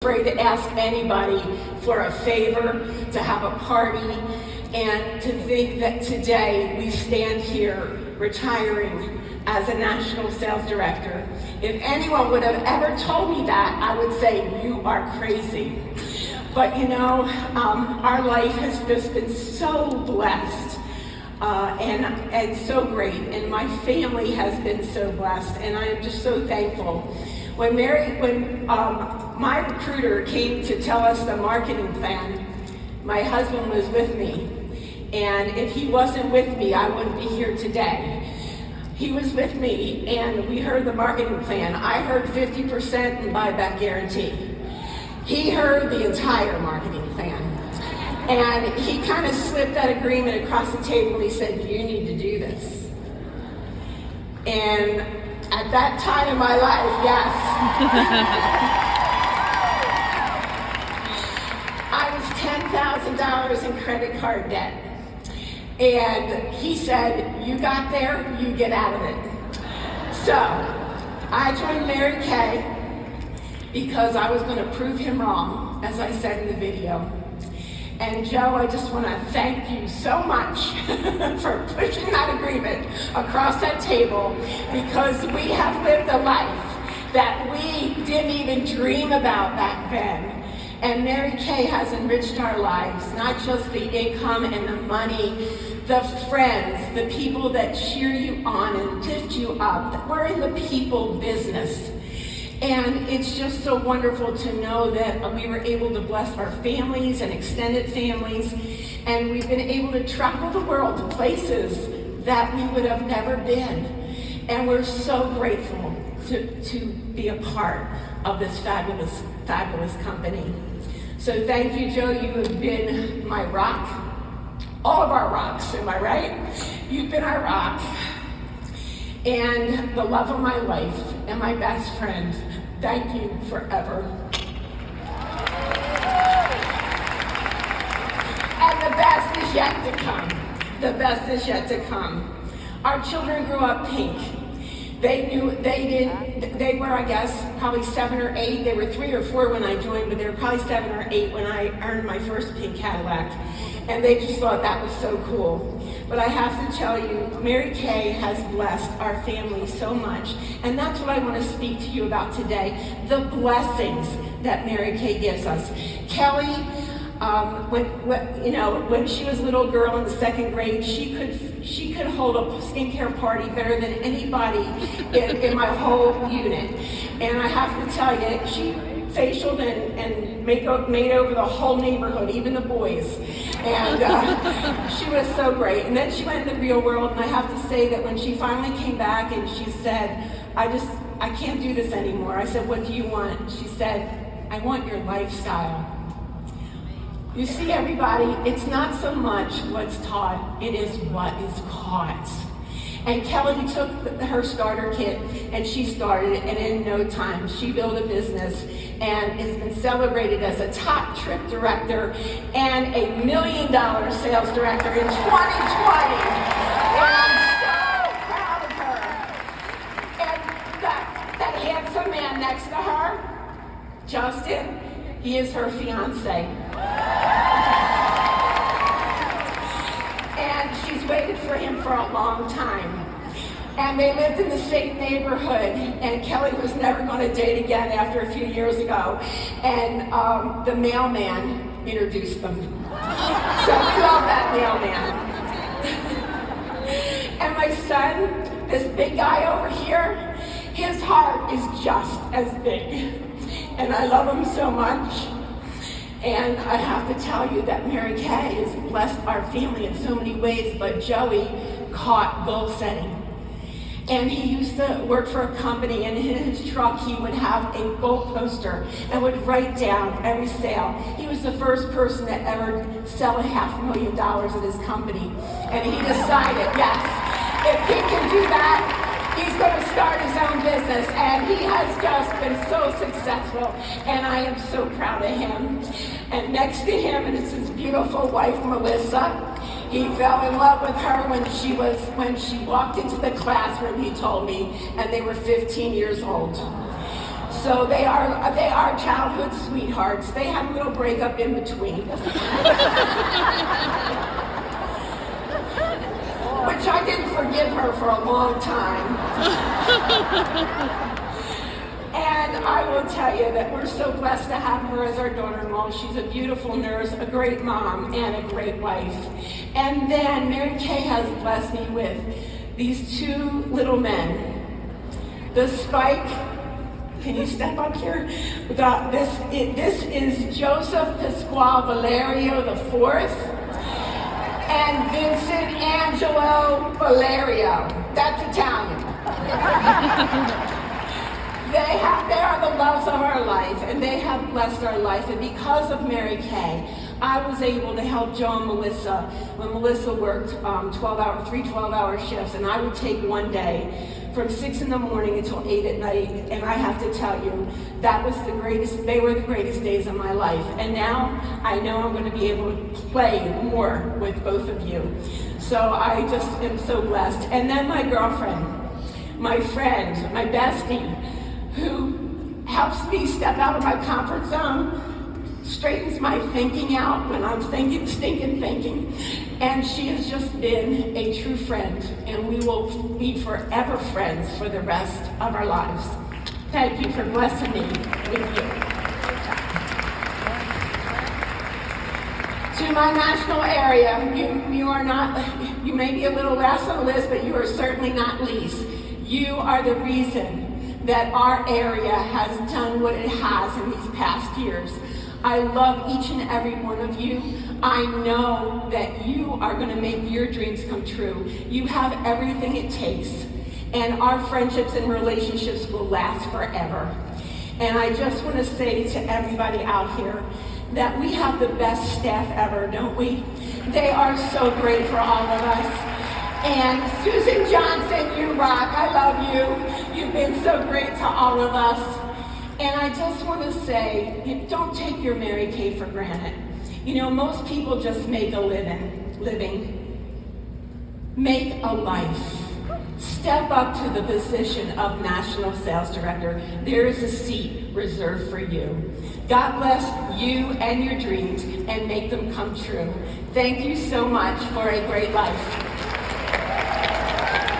afraid to ask anybody for a favor, to have a party, and to think that today we stand here retiring as a national sales director. If anyone would have ever told me that, I would say, you are crazy. But you know, our life has just been so blessed and so great, and my family has been so blessed, and I am just so thankful. When my recruiter came to tell us the marketing plan, my husband was with me, and if he wasn't with me, I wouldn't be here today. He was with me, and we heard the marketing plan. I heard 50% and buyback guarantee. He heard the entire marketing plan. And he kind of slipped that agreement across the table and he said, you need to do this. And at that time in my life, yes, I was $10,000 in credit card debt. And he said, you got there, you get out of it. So I joined Mary Kay because I was going to prove him wrong, as I said in the video. And Joe, I just want to thank you so much for pushing that agreement across that table, because we have lived a life that we didn't even dream about back then. And Mary Kay has enriched our lives, not just the income and the money, the friends, the people that cheer you on and lift you up. We're in the people business. And it's just so wonderful to know that we were able to bless our families and extended families, and we've been able to travel the world to places that we would have never been. And we're so grateful to be a part of this fabulous, fabulous company. So thank you, Joe. You have been my rock. All of our rocks, am I right? You've been our rock. And the love of my life and my best friend. Thank you forever. And the best is yet to come. The best is yet to come. Our children grew up pink. They were, I guess, probably 7 or 8. They were 3 or 4 when I joined, but they were probably 7 or 8 when I earned my first pink Cadillac. And they just thought that was so cool. But I have to tell you, Mary Kay has blessed our family so much. And that's what I want to speak to you about today, the blessings that Mary Kay gives us. Kelly, when she was a little girl in the 2nd grade, she could hold a skincare party better than anybody in my whole unit. And I have to tell you, she facialed and made over the whole neighborhood, even the boys. And she was so great. And then she went in the real world, and I have to say that when she finally came back and she said, I can't do this anymore. I said, what do you want? She said, I want your lifestyle. You see, everybody, it's not so much what's taught, it is what is caught. And Kelly took her starter kit and she started it, and in no time she built a business and has been celebrated as a top trip director and a $1 million sales director in 2020. And I'm so proud of her. And that handsome man next to her, Justin, he is her fiance. And she's waited for him for a long time. And they lived in the same neighborhood, and Kelly was never going to date again after a few years ago. And the mailman introduced them. So we love that mailman. And my son, this big guy over here, his heart is just as big. And I love him so much. And I have to tell you that Mary Kay has blessed our family in so many ways, but Joey caught goal setting. And he used to work for a company, and in his truck he would have a goal poster and would write down every sale. He was the first person to ever sell $500,000 at his company. And he decided, yes, if he can do that, he's going to start his own business, and he has just been so successful, and I am so proud of him. And next to him is his beautiful wife, Melissa. He fell in love with her when she walked into the classroom, he told me, and they were 15 years old. So they are childhood sweethearts. They had a little breakup in between. Which I didn't forgive her for a long time. And I will tell you that we're so blessed to have her as our daughter-in-law. She's a beautiful nurse, a great mom, and a great wife. And then Mary Kay has blessed me with these two little men. The Spike, can you step up here? This is Joseph Pasquale Valerio IV and Vincent Angelo Valerio. That's Italian. They are the loves of our life, and they have blessed our life. And because of Mary Kay, I was able to help Joe and Melissa when Melissa worked 3 12-hour shifts, and I would take one day from 6 in the morning until 8 at night. And I have to tell you, they were the greatest days of my life. And now I know I'm going to be able to play more with both of you. So I just am so blessed. And then my girlfriend, my friend, my bestie, who helps me step out of my comfort zone, straightens my thinking out when I'm stinking thinking. And she has just been a true friend, and we will be forever friends for the rest of our lives. Thank you for blessing me with you. To my national area, you may be a little last on the list, but you are certainly not least. You are the reason that our area has done what it has in these past years. I love each and every one of you. I know that you are going to make your dreams come true. You have everything it takes, and our friendships and relationships will last forever. And I just want to say to everybody out here that we have the best staff ever, don't we? They are so great for all of us. And Susan Johnson, you rock. I love you. You've been so great to all of us. And I just want to say, don't take your Mary Kay for granted. You know, most people just make a living. Make a life. Step up to the position of National Sales Director. There is a seat reserved for you. God bless you and your dreams and make them come true. Thank you so much for a great life.